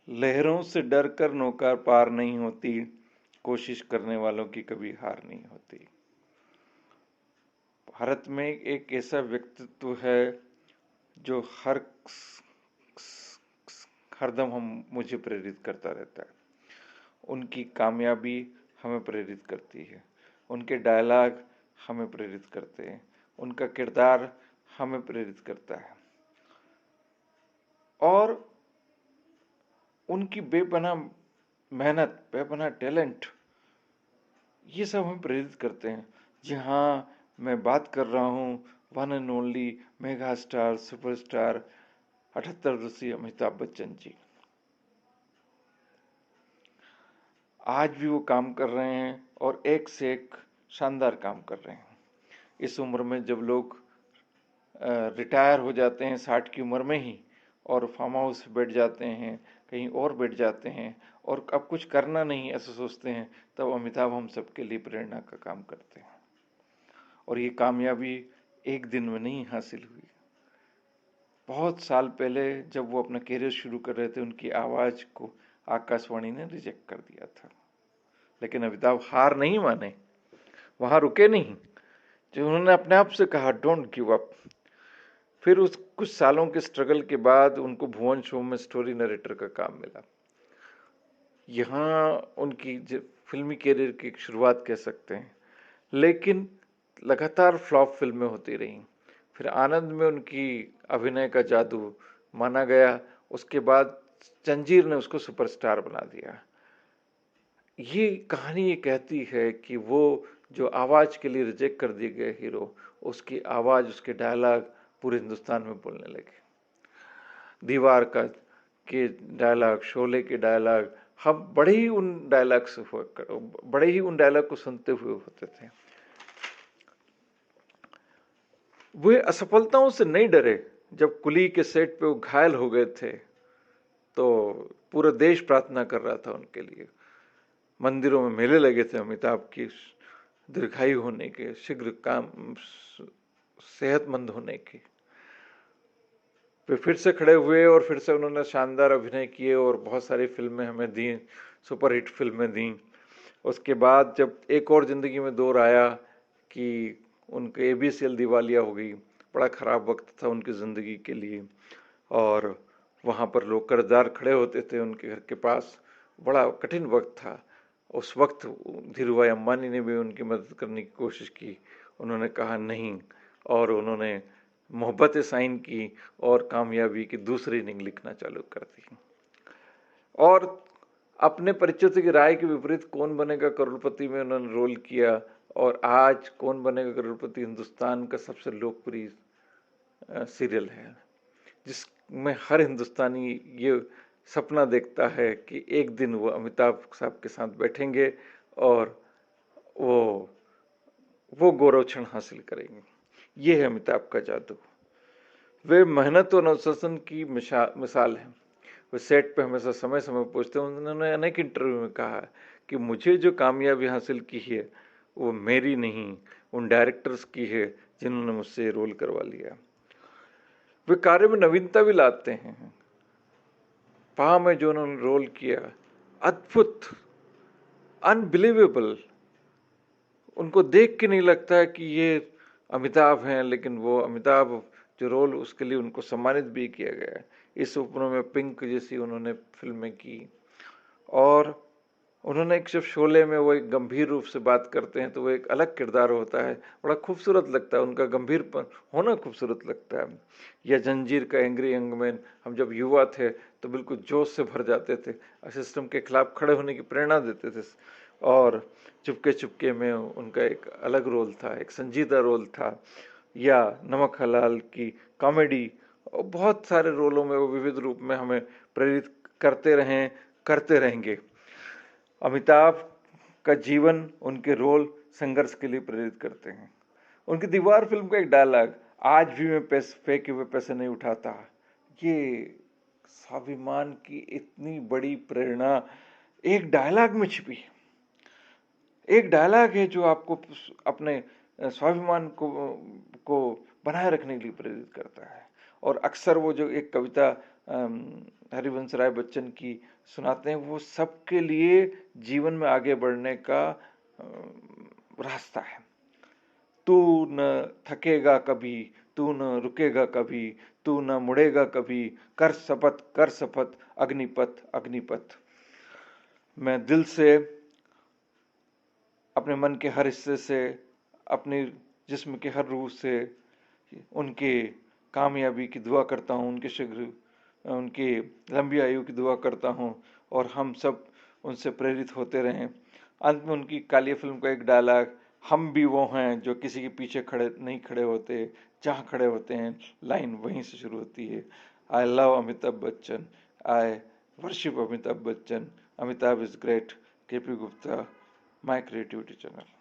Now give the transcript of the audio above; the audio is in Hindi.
लहरों से डर कर नौका पार नहीं होती, कोशिश करने वालों की कभी हार नहीं होती। भारत में एक ऐसा व्यक्तित्व है जो हरदम मुझे प्रेरित करता रहता है। उनकी कामयाबी हमें प्रेरित करती है, उनके डायलॉग हमें प्रेरित करते हैं, उनका किरदार हमें प्रेरित करता है और उनकी बेपनाह मेहनत, बेपनाह टैलेंट, ये सब हमें प्रेरित करते हैं। जी हाँ, मैं बात कर रहा हूँ one and only mega star, superstar 78 वर्षीय अमिताभ बच्चन जी। आज भी वो काम कर रहे हैं और एक से एक शानदार काम कर रहे हैं। इस उम्र में जब लोग रिटायर हो जाते हैं 60 की उम्र में ही और फार्म हाउस बैठ जाते हैं, कहीं और बैठ जाते हैं और अब कुछ करना नहीं ऐसा सोचते हैं, तब अमिताभ हम सबके लिए प्रेरणा का काम करते हैं। और ये कामयाबी एक दिन में नहीं हासिल हुई। बहुत साल पहले जब वो अपना करियर शुरू कर रहे थे, उनकी आवाज़ को आकाशवाणी ने रिजेक्ट कर दिया था, लेकिन अमिताभ हार नहीं माने, वहाँ रुके नहीं। जो उन्होंने अपने आप से कहा डोंट गिव अप। फिर उस कुछ सालों के स्ट्रगल के बाद उनको भुवन शो में स्टोरी नरेटर का काम मिला। यहाँ उनकी फिल्मी करियर की शुरुआत कह सकते हैं, लेकिन लगातार फ्लॉप फिल्में होती रहीं। फिर आनंद में उनकी अभिनय का जादू माना गया, उसके बाद जंजीर ने उसको सुपरस्टार बना दिया। ये कहानी ये कहती है कि वो जो आवाज़ के लिए रिजेक्ट कर दिए गए हीरो, उसकी आवाज़, उसके डायलॉग पूरे हिंदुस्तान में बोलने लगे। दीवार का के डायलॉग, शोले के डायलॉग, हम बड़े ही उन डायलॉग को सुनते हुए होते थे। वे असफलताओं से नहीं डरे। जब कुली के सेट पे वो घायल हो गए थे तो पूरा देश प्रार्थना कर रहा था उनके लिए। मंदिरों में मेले लगे थे अमिताभ की दीर्घायु होने के, शीघ्र काम, सेहतमंद होने के। वे फिर से खड़े हुए और फिर से उन्होंने शानदार अभिनय किए और बहुत सारी फिल्में हमें दी, सुपरहिट फिल्में दी। उसके बाद जब एक और ज़िंदगी में दौर आया कि उनके एबीसीएल दिवालिया हो गई, बड़ा ख़राब वक्त था उनकी ज़िंदगी के लिए और वहाँ पर लोग कर्जदार खड़े होते थे उनके घर के पास, बड़ा कठिन वक्त था। उस वक्त धीरूभाई अंबानी ने भी उनकी मदद करने की कोशिश की। उन्होंने कहा नहीं और उन्होंने मोहब्बतें साइन की और कामयाबी की दूसरी इनिंग लिखना चालू कर दी। और अपने परिचित की राय के विपरीत कौन बनेगा करोड़पति में उन्होंने रोल किया और आज कौन बनेगा करोड़पति हिंदुस्तान का सबसे लोकप्रिय सीरियल है, जिसमें हर हिंदुस्तानी ये सपना देखता है कि एक दिन वो अमिताभ साहब के साथ बैठेंगे और वो गौरव क्षण हासिल करेंगे। ये है अमिताभ का जादू। वे मेहनत और अनुशासन की मिसाल है। वे सेट पे हमेशा समय समय पहुँचते हैं। उन्होंने अनेक इंटरव्यू में कहा कि मुझे जो कामयाबी हासिल की है वो मेरी नहीं, उन डायरेक्टर्स की है जिन्होंने मुझसे रोल करवा लिया। वे कार्य में नवीनता भी लाते हैं। पा में जो उन्होंने रोल किया, अद्भुत, अनबिलीवेबल, उनको देख के नहीं लगता है कि ये अमिताभ हैं, लेकिन वो अमिताभ जो रोल, उसके लिए उनको सम्मानित भी किया गया है। इस उम्र में पिंक जैसी उन्होंने फिल्में की और उन्होंने एक जब शोले में वो एक गंभीर रूप से बात करते हैं तो वो एक अलग किरदार होता है, बड़ा खूबसूरत लगता है, उनका गंभीरपन होना खूबसूरत लगता है। या जंजीर का एंग्री यंग मैन, हम जब युवा थे तो बिल्कुल जोश से भर जाते थे, सिस्टम के खिलाफ खड़े होने की प्रेरणा देते थे। और चुपके चुपके में उनका एक अलग रोल था, एक संजीदा रोल था। या नमक हलाल की कॉमेडी, और बहुत सारे रोलों में वो विविध रूप में हमें प्रेरित करते रहेंगे। अमिताभ का जीवन, उनके रोल संघर्ष के लिए प्रेरित करते हैं। उनकी दीवार फिल्म का एक डायलॉग, आज भी मैं फेंके हुए पैसे नहीं उठाता, ये स्वाभिमान की इतनी बड़ी प्रेरणा एक डायलॉग में छिपी है। एक डायलॉग है जो आपको अपने स्वाभिमान को बनाए रखने के लिए प्रेरित करता है। और अक्सर वो जो एक कविता हरिवंश राय बच्चन की सुनाते हैं, वो सबके लिए जीवन में आगे बढ़ने का रास्ता है। तू न थकेगा कभी, तू न रुकेगा कभी, तू न मुड़ेगा कभी, कर शपथ अग्निपथ अग्निपथ। मैं दिल से, अपने मन के हर हिस्से से, अपने जिस्म के हर रूह से उनके कामयाबी की दुआ करता हूँ, उनके शीघ्र उनकी लंबी आयु की दुआ करता हूँ, और हम सब उनसे प्रेरित होते रहें। अंत में उनकी काली फिल्म का एक डायलॉग, हम भी वो हैं जो किसी के पीछे नहीं खड़े होते, जहाँ खड़े होते हैं लाइन वहीं से शुरू होती है। I love Amitabh Bachchan, I worship Amitabh Bachchan, Amitabh is great, KP Gupta, my creativity channel.